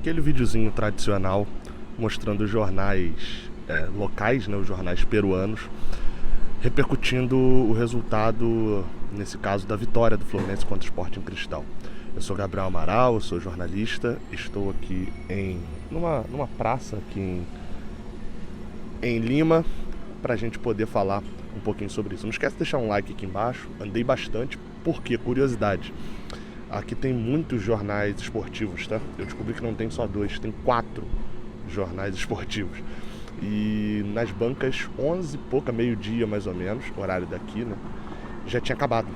aquele videozinho tradicional mostrando os jornais locais, né, os jornais peruanos, repercutindo o resultado, nesse caso, da vitória do Fluminense contra o Sporting Cristal. Eu sou Gabriel Amaral, eu sou jornalista, estou aqui numa praça aqui em Lima, para a gente poder falar um pouquinho sobre isso. Não esquece de deixar um like aqui embaixo, andei bastante, porque, curiosidade, aqui tem muitos jornais esportivos, tá? Eu descobri que não tem só 2, tem 4 jornais esportivos. E nas bancas, 11 e pouca, meio-dia mais ou menos, horário daqui, né? Já tinha acabado,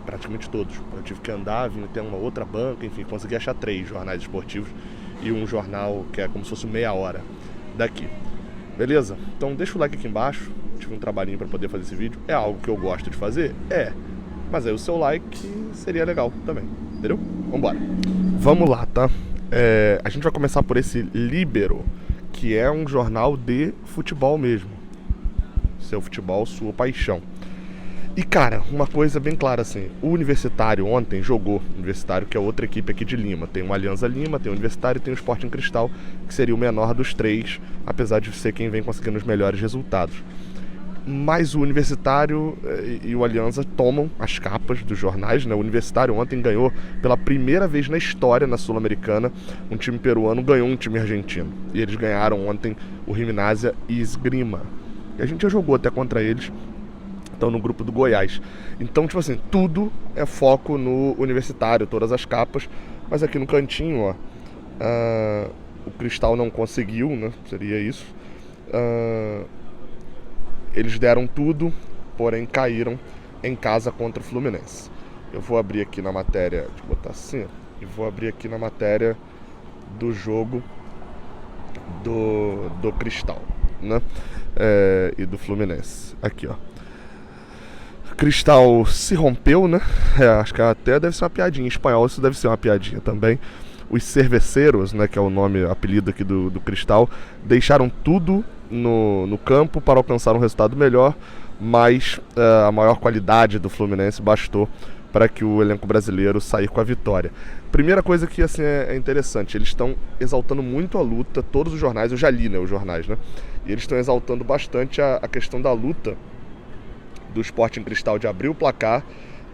praticamente todos. Eu tive que andar, vim até uma outra banca, enfim, consegui achar 3 jornais esportivos e um jornal que é como se fosse meia hora daqui. Beleza? Então deixa o like aqui embaixo, tive um trabalhinho para poder fazer esse vídeo. É algo que eu gosto de fazer? É. Mas aí o seu like seria legal também, entendeu? Vambora. Vamos lá, tá? A gente vai começar por esse Líbero, que é um jornal de futebol mesmo. Seu futebol, sua paixão. E cara, uma coisa bem clara assim, o Universitário ontem jogou, o Universitário que é outra equipe aqui de Lima, tem o Alianza Lima, tem o Universitário e tem o Sporting Cristal, que seria o menor dos 3, apesar de ser quem vem conseguindo os melhores resultados. Mas o Universitário e o Alianza tomam as capas dos jornais, né? O Universitário ontem ganhou pela primeira vez na história na Sul-Americana, um time peruano ganhou um time argentino, e eles ganharam ontem o Gimnasia e Esgrima, e a gente já jogou até contra eles, estão no grupo do Goiás. Então, tipo assim, tudo é foco no Universitário, todas as capas. Mas aqui no cantinho, ó, o Cristal não conseguiu, né? Seria isso. Eles deram tudo, porém caíram em casa contra o Fluminense. Eu vou abrir aqui na matéria, deixa eu botar assim, e vou abrir aqui na matéria do jogo do Cristal, né? E do Fluminense. Aqui, ó. Cristal se rompeu, né? Acho que até deve ser uma piadinha. Em espanhol isso deve ser uma piadinha também. Os cerveceiros, né, que é o nome, apelido aqui do Cristal, deixaram tudo no campo para alcançar um resultado melhor, mas a maior qualidade do Fluminense bastou para que o elenco brasileiro sair com a vitória. Primeira coisa que assim, é interessante, eles estão exaltando muito a luta, todos os jornais, eu já li, né, os jornais, né? E eles estão exaltando bastante a questão da luta do Sporting Cristal de abrir o placar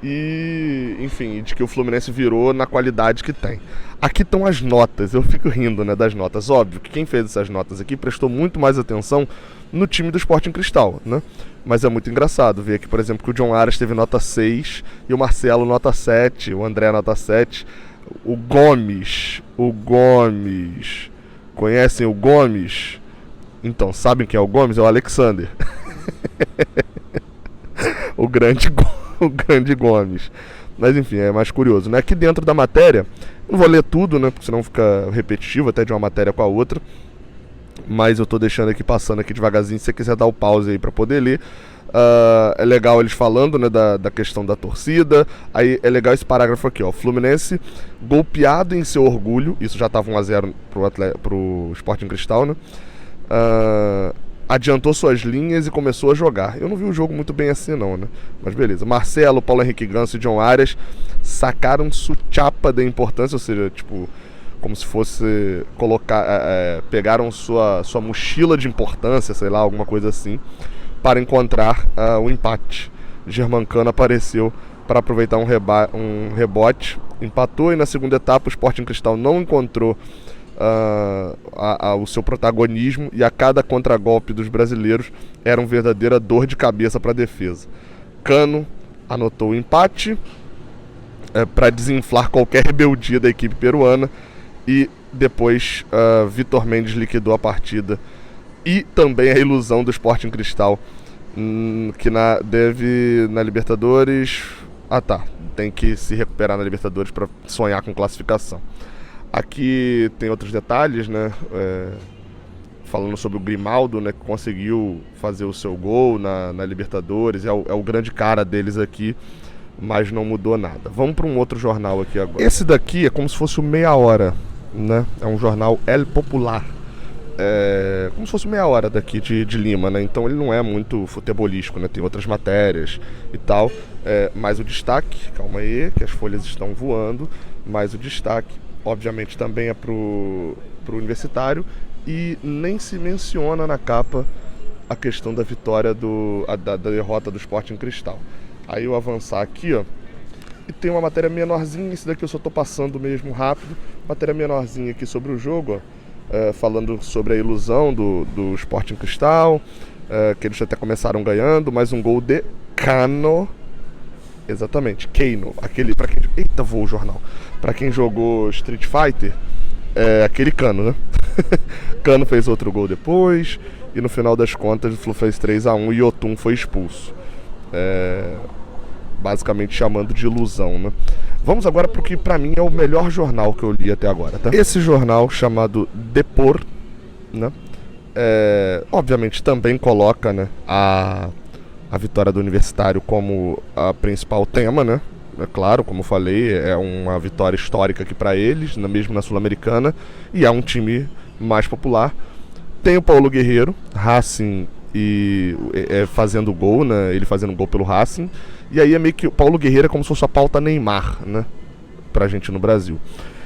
e, enfim, de que o Fluminense virou na qualidade que tem. Aqui estão as notas, eu fico rindo, né, das notas. Óbvio que quem fez essas notas aqui prestou muito mais atenção no time do Sporting Cristal, né? Mas é muito engraçado ver aqui, por exemplo, que o John Aras teve nota 6 e o Marcelo nota 7, o André nota 7, o Gomes, conhecem o Gomes? Então, sabem quem é o Gomes? É o Alexander. o grande Gomes. Mas enfim, é mais curioso, né? Aqui dentro da matéria, não vou ler tudo, né? Porque senão fica repetitivo até de uma matéria com a outra. Mas eu tô deixando aqui, passando aqui devagarzinho, se você quiser dar o pause aí pra poder ler. É legal eles falando, né, da questão da torcida. Aí é legal esse parágrafo aqui, ó. Fluminense golpeado em seu orgulho. Isso já tava 1-0 pro Sporting Cristal, né? Adiantou suas linhas e começou a jogar. Eu não vi o jogo muito bem assim não, né? Mas beleza. Marcelo, Paulo Henrique Ganso e John Arias sacaram chapa da importância, ou seja, tipo, como se fosse colocar, pegaram sua mochila de importância, sei lá, alguma coisa assim, para encontrar o empate. Germancano apareceu para aproveitar um rebote, empatou, e na segunda etapa o Sporting Cristal não encontrou o seu protagonismo, e a cada contragolpe dos brasileiros era uma verdadeira dor de cabeça para a defesa. Cano anotou o empate para desinflar qualquer rebeldia da equipe peruana, e depois Vitor Mendes liquidou a partida e também a ilusão do Sporting Cristal, que deve na Libertadores, tem que se recuperar na Libertadores para sonhar com classificação. Aqui tem outros detalhes, né? Falando sobre o Grimaldo, né? Que conseguiu fazer o seu gol na Libertadores, é o grande cara deles aqui, mas não mudou nada. Vamos para um outro jornal aqui agora. Esse daqui é como se fosse o Meia Hora, né? É um jornal El Popular. Como se fosse Meia Hora daqui de Lima, né? Então ele não é muito futebolístico, né? Tem outras matérias e tal, mas o destaque, calma aí, que as folhas estão voando, mas o destaque obviamente também é pro Universitário, e nem se menciona na capa a questão da vitória da derrota do Sporting Cristal. Aí eu avançar aqui, ó, e tem uma matéria menorzinha, esse daqui eu só tô passando mesmo rápido, matéria menorzinha aqui sobre o jogo, ó, falando sobre a ilusão do Sporting Cristal, que eles até começaram ganhando, mais um gol de Cano. Exatamente, Kano, aquele, pra quem... Eita, voou o jornal. Pra quem jogou Street Fighter, é aquele Cano, né? Cano fez outro gol depois, e no final das contas o Flu fez 3-1 e Yotun foi expulso. Basicamente chamando de ilusão, né? Vamos agora pro que pra mim é o melhor jornal que eu li até agora, tá? Esse jornal chamado Depor, né? Obviamente também coloca, né, a vitória do Universitário como a principal tema, né? É claro, como eu falei, é uma vitória histórica aqui para eles, mesmo na Sul-Americana, e é um time mais popular. Tem o Paulo Guerreiro, Racing, e fazendo gol, né? Ele fazendo gol pelo Racing, e aí é meio que o Paulo Guerreiro é como se fosse a pauta Neymar, né? Pra gente no Brasil.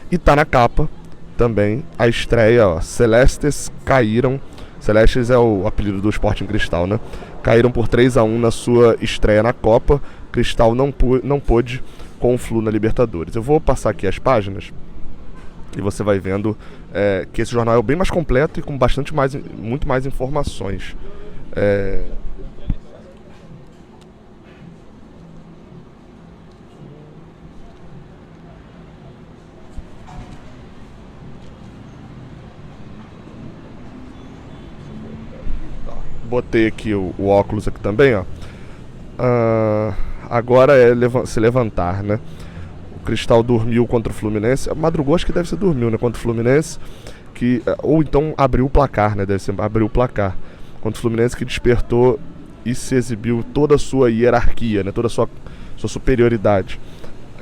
E tá na capa também a estreia, ó, Celestes caíram. Celestes é o apelido do Sporting Cristal, né? Caíram por 3-1 na sua estreia na Copa. Cristal não pôde com o Flu na Libertadores. Eu vou passar aqui as páginas e você vai vendo que esse jornal é bem mais completo e com muito mais informações. Botei aqui o óculos aqui também, ó. Agora é se levantar, né? O Cristal dormiu contra o Fluminense. Madrugou, acho que deve ser dormiu, né? Contra o Fluminense. Ou então abriu o placar, né? Deve ser abriu o placar. Contra o Fluminense, que despertou e se exibiu toda a sua hierarquia, né? Toda a sua superioridade.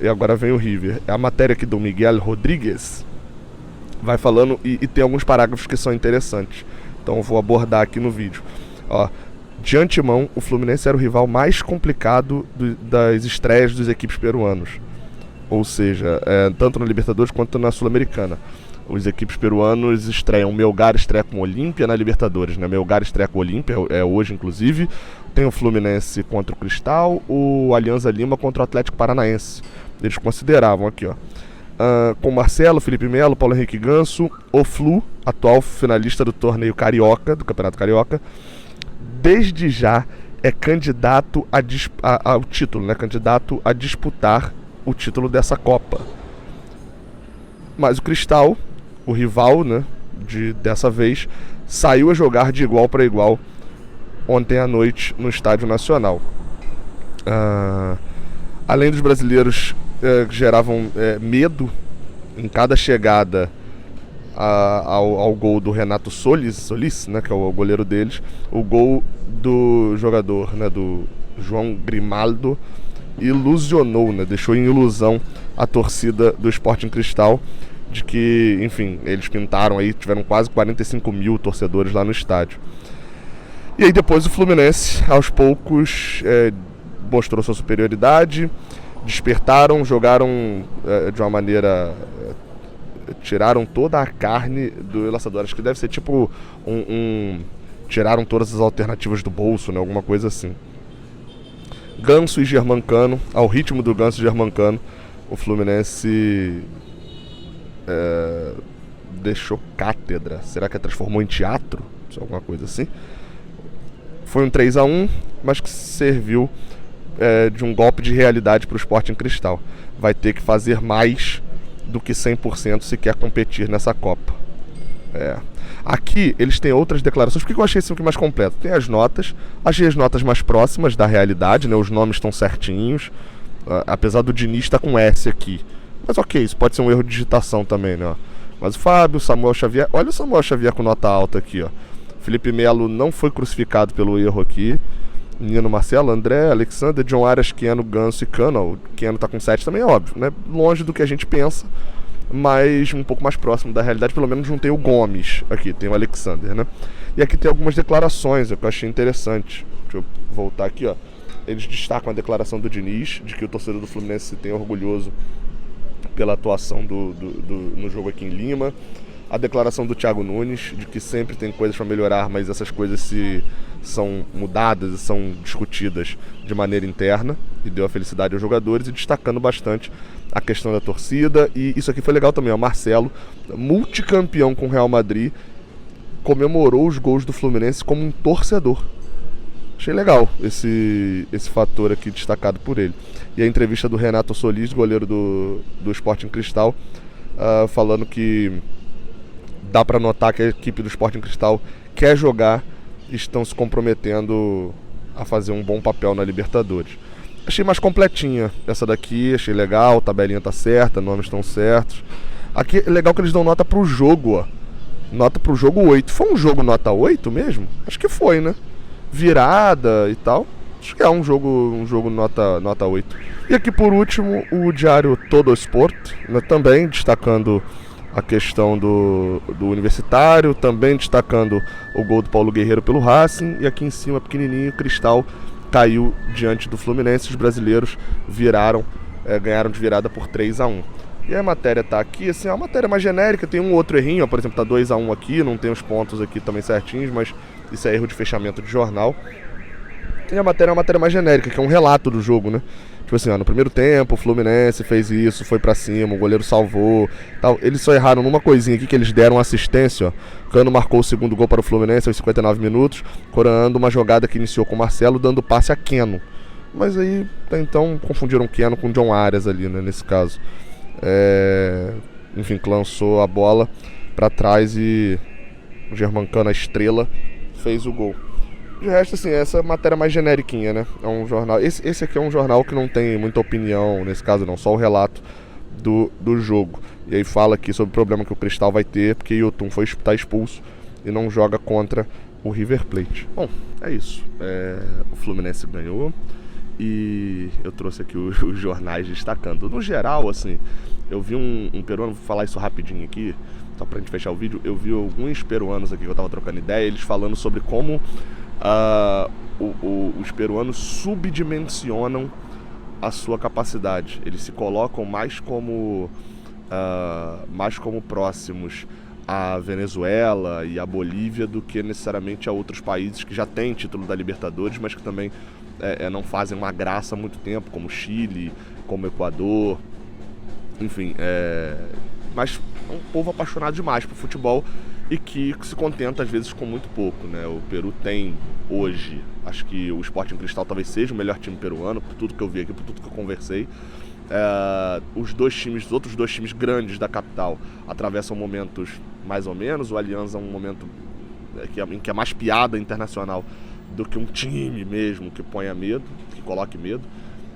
E agora vem o River. A matéria aqui do Miguel Rodrigues vai falando e tem alguns parágrafos que são interessantes. Então eu vou abordar aqui no vídeo. Ó, de antemão, o Fluminense era o rival mais complicado das estreias dos equipes peruanos. Ou seja, tanto na Libertadores quanto na Sul-Americana. Os equipes peruanos estreiam. Melgar estreia com o Olímpia na Libertadores, né? Melgar estreia com o Olímpia, hoje inclusive. Tem o Fluminense contra o Cristal, o Alianza Lima contra o Atlético Paranaense. Eles consideravam aqui, ó. Com Marcelo, Felipe Melo, Paulo Henrique Ganso, o Flu, atual finalista do torneio Carioca, do Campeonato Carioca, desde já é candidato ao título, né? Candidato a disputar o título dessa Copa. Mas o Cristal, o rival, né, dessa vez, saiu a jogar de igual para igual ontem à noite no Estádio Nacional. Além dos brasileiros que geravam medo em cada chegada ao gol do Renato Solis, né, que é o goleiro deles, o gol do jogador, né, do João Grimaldo, ilusionou, né, deixou em ilusão a torcida do Sporting Cristal, de que, enfim, eles pintaram aí, tiveram quase 45 mil torcedores lá no estádio. E aí depois o Fluminense, aos poucos, mostrou sua superioridade, despertaram, jogaram de uma maneira... tiraram toda a carne do El Asador. Acho que deve ser tipo tiraram todas as alternativas do bolso, né? Alguma coisa assim. Ganso e Germancano, ao ritmo do Ganso e Germancano, o Fluminense deixou cátedra. Será que transformou em teatro? Alguma coisa assim. Foi um 3-1, mas que serviu de um golpe de realidade para o Sporting Cristal. Vai ter que fazer mais do que 100% se quer competir nessa Copa. Aqui eles têm outras declarações. Por que eu achei isso aqui mais completo? Tem as notas, achei as notas mais próximas da realidade, né? Os nomes estão certinhos, apesar do Diniz estar com S aqui. Mas ok, isso pode ser um erro de digitação também, né? Mas o Fábio, Samuel Xavier, olha o Samuel Xavier com nota alta aqui, ó. Felipe Melo não foi crucificado pelo erro aqui. Nino Marcelo, André, Alexander, John Arias, Keno, Ganso e Cano. O Keno tá com 7 também, é óbvio, né? Longe do que a gente pensa, mas um pouco mais próximo da realidade. Pelo menos não tem o Gomes aqui, tem o Alexander, né? E aqui tem algumas declarações que eu achei interessante. Deixa eu voltar aqui, ó. Eles destacam a declaração do Diniz, de que o torcedor do Fluminense se tem orgulhoso pela atuação no jogo aqui em Lima. A declaração do Thiago Nunes, de que sempre tem coisas para melhorar, mas essas coisas são mudadas e são discutidas de maneira interna, e deu a felicidade aos jogadores, e destacando bastante a questão da torcida. E isso aqui foi legal também, o Marcelo, multicampeão com o Real Madrid, comemorou os gols do Fluminense como um torcedor. Achei legal esse fator aqui destacado por ele. E a entrevista do Renato Solis, goleiro do Sporting Cristal, falando que dá para notar que a equipe do Sporting Cristal quer jogar e estão se comprometendo a fazer um bom papel na Libertadores. Achei mais completinha essa daqui, achei legal, a tabelinha tá certa, nomes estão certos. Aqui é legal que eles dão nota pro jogo, ó. Nota pro jogo 8. Foi um jogo nota 8 mesmo? Acho que foi, né? Virada e tal. Acho que é um jogo nota 8. E aqui por último, o diário Todo Sport, né, também destacando a questão do Universitário, também destacando o gol do Paulo Guerreiro pelo Racing, e aqui em cima, pequenininho, Cristal caiu diante do Fluminense, os brasileiros ganharam de virada por 3-1. E a matéria tá aqui, assim, é uma matéria mais genérica, tem um outro errinho, ó, por exemplo, tá 2-1 aqui, não tem os pontos aqui também certinhos, mas isso é erro de fechamento de jornal. E a matéria é uma matéria mais genérica, que é um relato do jogo, né? Tipo assim, ó, no primeiro tempo o Fluminense fez isso, foi pra cima, o goleiro salvou, tal. Eles só erraram numa coisinha aqui, que eles deram assistência, ó. Cano marcou o segundo gol para o Fluminense aos 59 minutos, coroando uma jogada que iniciou com o Marcelo, dando passe a Keno. Mas aí, então, confundiram Keno com John Arias ali, né, nesse caso. Enfim, lançou a bola pra trás e o Germancano, a estrela, fez o gol. De resto, assim, essa matéria mais generiquinha, né? É um jornal. Esse aqui é um jornal que não tem muita opinião, nesse caso não, só o relato do jogo. E aí fala aqui sobre o problema que o Cristal vai ter, porque Yotun está expulso e não joga contra o River Plate. Bom, é isso. O Fluminense ganhou e eu trouxe aqui os jornais destacando. No geral, assim, eu vi um peruano, vou falar isso rapidinho aqui, só pra gente fechar o vídeo, eu vi alguns peruanos aqui que eu tava trocando ideia, eles falando sobre como os peruanos subdimensionam a sua capacidade. Eles se colocam mais como próximos à Venezuela e à Bolívia do que necessariamente a outros países que já têm título da Libertadores, mas que também não fazem uma graça há muito tempo, como Chile, como Equador, enfim, mas é um povo apaixonado demais por futebol e que se contenta às vezes com muito pouco, né? O Peru tem hoje, acho que o Sporting Cristal talvez seja o melhor time peruano, por tudo que eu vi aqui, por tudo que eu conversei. Os outros dois times grandes da capital atravessam momentos mais ou menos. O Alianza é um momento em que é mais piada internacional do que um time mesmo que ponha medo, que coloque medo.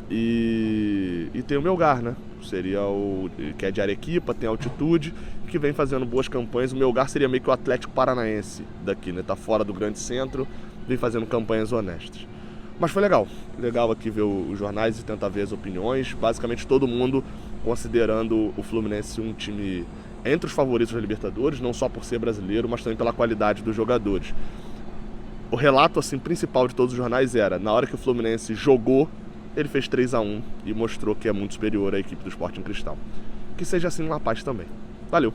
E tem o Melgar, né? Que é de Arequipa, tem altitude, que vem fazendo boas campanhas. O Melgar seria meio que o Atlético Paranaense daqui, né? Tá fora do grande centro, vem fazendo campanhas honestas. Mas foi legal aqui ver os jornais e tentar ver as opiniões. Basicamente todo mundo considerando o Fluminense um time entre os favoritos da Libertadores, não só por ser brasileiro, mas também pela qualidade dos jogadores. O relato assim, principal de todos os jornais era, na hora que o Fluminense jogou, ele fez 3-1 e mostrou que é muito superior à equipe do Sporting Cristal. Que seja assim na paz também. Valeu!